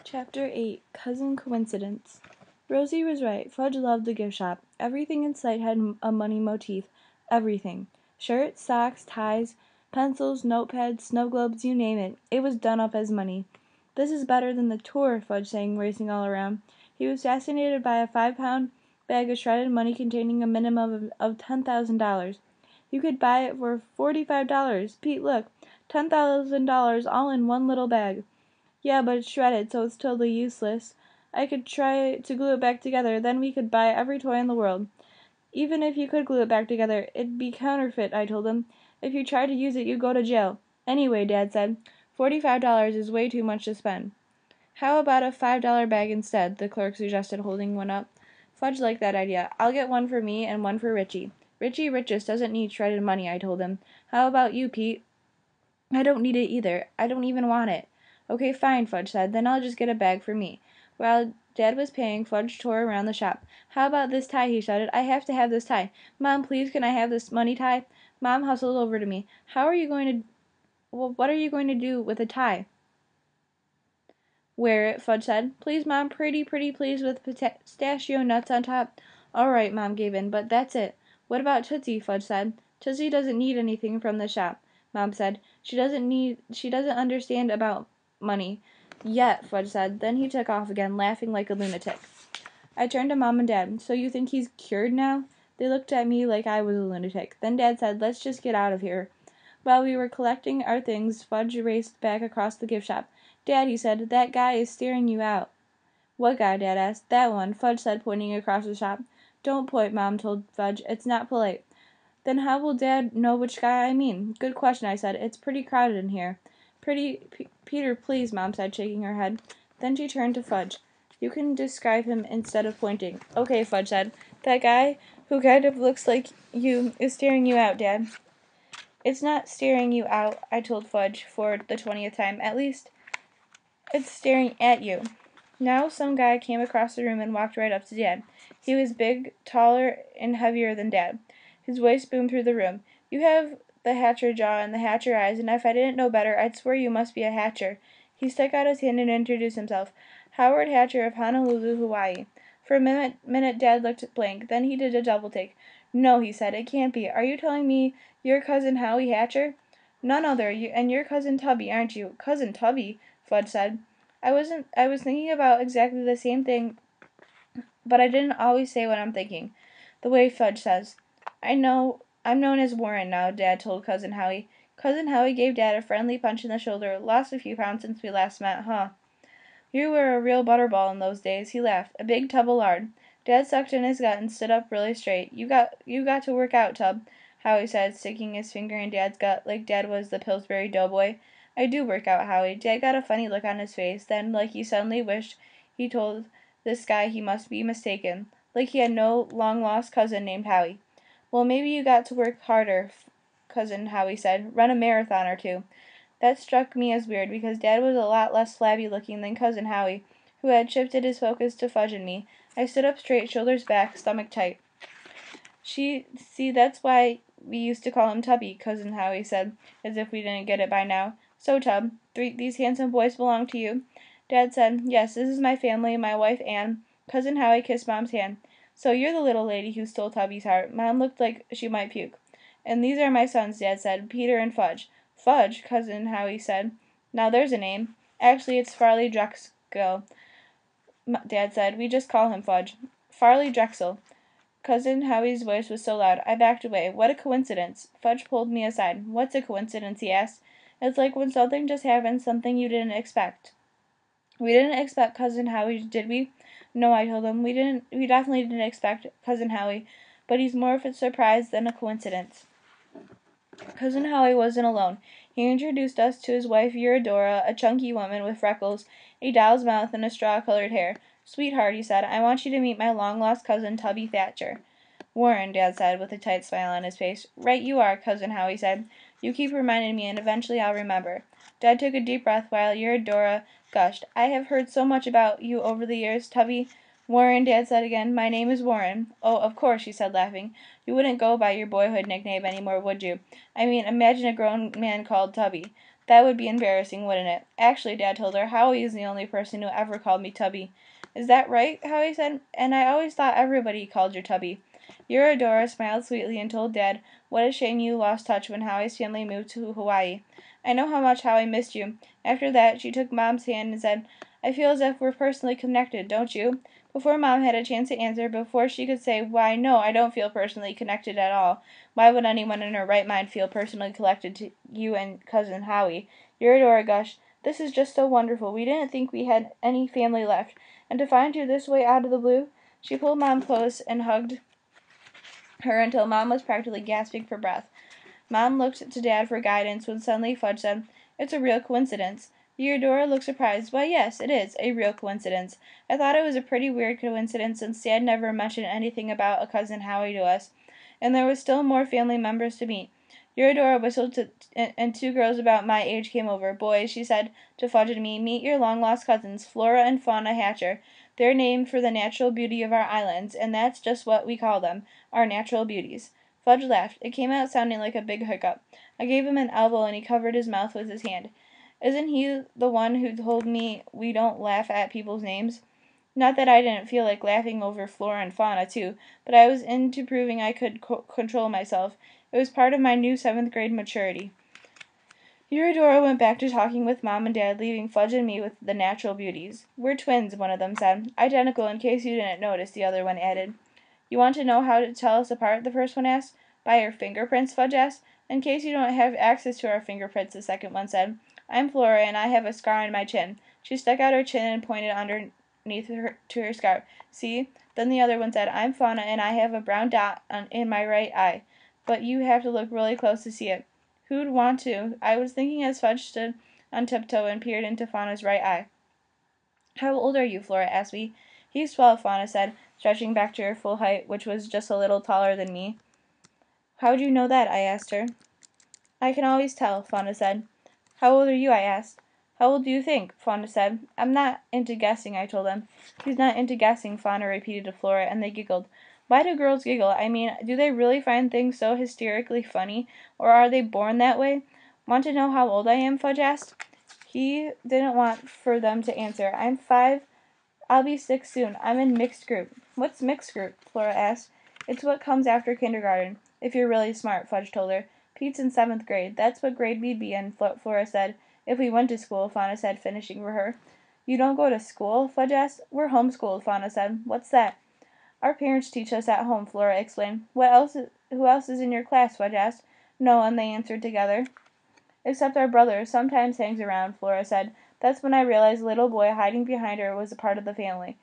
Chapter 8 Cousin Coincidence. Rosie was right. Fudge loved the gift shop. Everything in sight had a money motif. Everything. Shirts, socks, ties, pencils, notepads, snow globes, you name it. It was done up as money. "This is better than the tour," Fudge sang, racing all around. He was fascinated by a 5-pound bag of shredded money containing a minimum of $10,000. You could buy it for $45. Pete, look. $10,000 all in one little bag. "Yeah, but it's shredded, so it's totally useless. I could try to glue it back together, then we could buy every toy in the world." "Even if you could glue it back together, it'd be counterfeit," I told him. "If you tried to use it, you'd go to jail." "Anyway," Dad said, $45 is way too much to spend." "How about a $5 bag instead?" the clerk suggested, holding one up. Fudge liked that idea. "I'll get one for me and one for Richie." "Richie Richest doesn't need shredded money," I told him. "How about you, Pete?" "I don't need it either. I don't even want it." "Okay, fine," Fudge said. "Then I'll just get a bag for me." While Dad was paying, Fudge tore around the shop. "How about this tie?" he shouted. "I have to have this tie. Mom, please, can I have this money tie?" Mom hustled over to me. What are you going to do with a tie?" "Wear it," Fudge said. "Please, Mom, pretty please, with pistachio nuts on top." "All right," Mom gave in, "but that's it." "What about Tootsie?" Fudge said. "Tootsie doesn't need anything from the shop," Mom said. She doesn't understand about money yet," Fudge said. Then he took off again, laughing like a lunatic. I turned to Mom and Dad. "So you think he's cured now?" They looked at me like I was a lunatic. Then Dad said, "Let's just get out of here." While we were collecting our things, Fudge raced back across the gift shop. "Dad," he said, "that guy is staring you out." "What guy?" Dad asked. "That one," Fudge said, pointing across the shop. "Don't point," Mom told Fudge. "It's not polite." "Then how will Dad know which guy I mean?" "Good question," I said. "It's pretty crowded in here." Peter, please," Mom said, shaking her head. Then she turned to Fudge. "You can describe him instead of pointing." "Okay," Fudge said. "That guy, who kind of looks like you, is staring you out, Dad." "It's not staring you out," I told Fudge for the 20th time. "At least, it's staring at you." Now some guy came across the room and walked right up to Dad. He was big, taller, and heavier than Dad. His voice boomed through the room. "You have the Hatcher jaw and the Hatcher eyes, and if I didn't know better, I'd swear you must be a Hatcher." He stuck out his hand and introduced himself. "Howard Hatcher of Honolulu, Hawaii." For a minute Dad looked blank. Then he did a double take. "No," he said, "it can't be. Are you telling me you're Cousin Howie Hatcher?" "None other. And you're Cousin Tubby, aren't you?" "Cousin Tubby?" Fudge said. I was thinking about exactly the same thing, but I didn't always say what I'm thinking. The way Fudge says. I'm known as Warren now," Dad told Cousin Howie. Cousin Howie gave Dad a friendly punch in the shoulder. "Lost a few pounds since we last met, huh?" "You were a real butterball in those days," he laughed. "A big tub of lard." Dad sucked in his gut and stood up really straight. You got to work out, Tub," Howie said, sticking his finger in Dad's gut like Dad was the Pillsbury Doughboy. "I do work out, Howie." Dad got a funny look on his face, then like he suddenly wished he told this guy he must be mistaken. Like he had no long-lost cousin named Howie. "Well, maybe you got to work harder," Cousin Howie said. "Run a marathon or two." That struck me as weird, because Dad was a lot less flabby looking than Cousin Howie, who had shifted his focus to Fudge and me. I stood up straight, shoulders back, stomach tight. See, that's why we used to call him Tubby," Cousin Howie said, as if we didn't get it by now. "So, Tub, these handsome boys belong to you?" Dad said, "Yes, this is my family, my wife Anne." Cousin Howie kissed Mom's hand. "So you're the little lady who stole Tubby's heart." Mom looked like she might puke. "And these are my sons," Dad said, "Peter and Fudge." "Fudge?" Cousin Howie said. "Now there's a name." "Actually, it's Farley Drexel," Dad said. "We just call him Fudge." "Farley Drexel." Cousin Howie's voice was so loud, I backed away. "What a coincidence." Fudge pulled me aside. "What's a coincidence?" he asked. "It's like when something just happens, something you didn't expect." "We didn't expect Cousin Howie, did we?" "No," I told him. We definitely didn't expect Cousin Howie, but he's more of a surprise than a coincidence." Cousin Howie wasn't alone. He introduced us to his wife Eurodora, a chunky woman with freckles, a doll's mouth, and straw-colored hair. "Sweetheart," he said, "I want you to meet my long-lost cousin, Tubby Thatcher." "Warren," Dad said, with a tight smile on his face. "Right you are," Cousin Howie said. "You keep reminding me, and eventually I'll remember." Dad took a deep breath while Eurodora gushed. "I have heard so much about you over the years, Tubby." "Warren," Dad said again. "My name is Warren." "Oh, of course," she said, laughing. "You wouldn't go by your boyhood nickname anymore, would you? I mean, imagine a grown man called Tubby." That would be embarrassing, wouldn't it? Actually, Dad told her, Howie is the only person who ever called me Tubby. Is that right? Howie said. And I always thought everybody called you Tubby. Eurodora smiled sweetly and told Dad, what a shame you lost touch when Howie's family moved to Hawaii. I know how much Howie missed you. After that, she took Mom's hand and said, I feel as if we're personally connected, don't you? Before Mom had a chance to answer, before she could say, why, no, I don't feel personally connected at all. Why would anyone in her right mind feel personally connected to you and Cousin Howie? Eurodora gushed, this is just so wonderful. We didn't think we had any family left. And to find you this way out of the blue? She pulled Mom close and hugged her until Mom was practically gasping for breath. Mom looked to Dad for guidance when suddenly Fudge said, it's a real coincidence. Eurodora looked surprised. Why, yes, it is a real coincidence. I thought it was a pretty weird coincidence since Dad never mentioned anything about a cousin Howie to us, and there was still more family members to meet. Eurodora whistled and two girls about my age came over. Boys, she said to Fudge and me, meet your long-lost cousins, Flora and Fauna Hatcher. They're named for the natural beauty of our islands, and that's just what we call them, our natural beauties. Fudge laughed. It came out sounding like a big hiccup. I gave him an elbow and he covered his mouth with his hand. Isn't he the one who told me we don't laugh at people's names? Not that I didn't feel like laughing over Flora and Fauna, too, but I was into proving I could control myself. It was part of my new 7th grade maturity. Eurodora went back to talking with Mom and Dad, leaving Fudge and me with the natural beauties. We're twins, one of them said. Identical, in case you didn't notice, the other one added. You want to know how to tell us apart? The first one asked. By our fingerprints, Fudge asked. In case you don't have access to our fingerprints, the second one said. I'm Flora, and I have a scar on my chin. She stuck out her chin and pointed underneath to her scarf. See? Then the other one said, I'm Fauna, and I have a brown dot in my right eye. But you have to look really close to see it. Who'd want to? I was thinking as Fudge stood on tiptoe and peered into Fauna's right eye. How old are you? Flora asked me. He's 12, Fauna said, stretching back to her full height, which was just a little taller than me. How'd you know that? I asked her. I can always tell, Fauna said. How old are you? I asked. How old do you think? Fauna said. I'm not into guessing, I told them. He's not into guessing, Fauna repeated to Flora, and they giggled. Why do girls giggle? I mean, do they really find things so hysterically funny, or are they born that way? Want to know how old I am? Fudge asked. He didn't want for them to answer. I'm 5. I'll be 6 soon. I'm in mixed group. What's mixed group? Flora asked. It's what comes after kindergarten. If you're really smart, Fudge told her. Pete's in 7th grade. That's what grade we'd be in, Flora said. If we went to school, Fauna said, finishing for her. You don't go to school? Fudge asked. We're homeschooled, Fauna said. What's that? Our parents teach us at home, Flora explained. Who else is in your class? Fudge asked. No one, they answered together. Except our brother sometimes hangs around, Flora said. That's when I realized the little boy hiding behind her was a part of the family.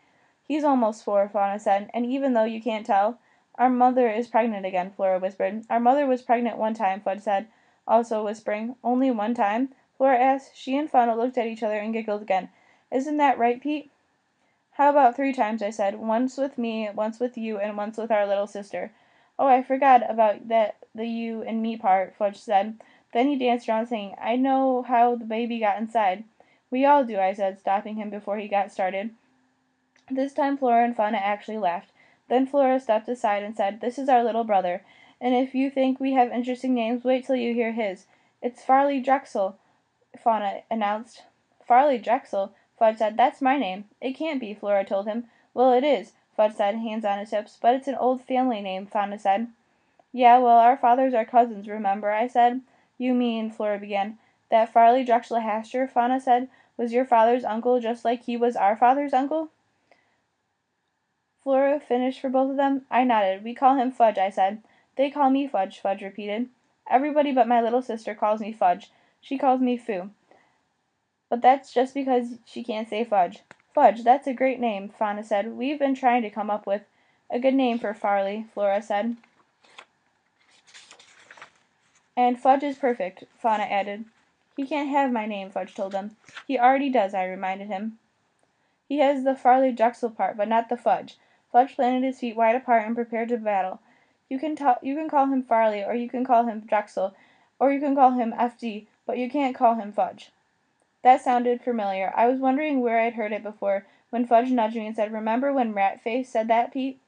He's almost 4, Fauna said, and even though you can't tell, our mother is pregnant again, Flora whispered. Our mother was pregnant one time, Fudge said, also whispering. Only one time? Flora asked. She and Fauna looked at each other and giggled again. Isn't that right, Pete? How about 3 times, I said. Once with me, once with you, and once with our little sister. Oh, I forgot about the you and me part, Fudge said. Then he danced around saying, I know how the baby got inside. We all do, I said, stopping him before he got started. This time Flora and Fauna actually laughed. Then Flora stepped aside and said, This is our little brother, and if you think we have interesting names, wait till you hear his. It's Farley Drexel, Fauna announced. Farley Drexel? Fudge said, That's my name. It can't be, Flora told him. Well, it is, Fudge said, hands on his hips, but it's an old family name, Fauna said. Yeah, well, our fathers are cousins, remember, I said. You mean, Flora began. That Farley Drexel Hatcher, Fauna said, was your father's uncle just like he was our father's uncle? Flora finished for both of them. I nodded. We call him Fudge, I said. They call me Fudge, Fudge repeated. Everybody but my little sister calls me Fudge. She calls me Foo. But that's just because she can't say Fudge. Fudge, that's a great name, Fauna said. We've been trying to come up with a good name for Farley, Flora said. And Fudge is perfect, Fauna added. He can't have my name, Fudge told them. He already does, I reminded him. He has the Farley Drexel part, but not the Fudge. Fudge planted his feet wide apart and prepared to battle. You can call him Farley, or you can call him Drexel, or you can call him FD, but you can't call him Fudge. That sounded familiar. I was wondering where I'd heard it before, when Fudge nudged me and said, Remember when Ratface said that, Pete?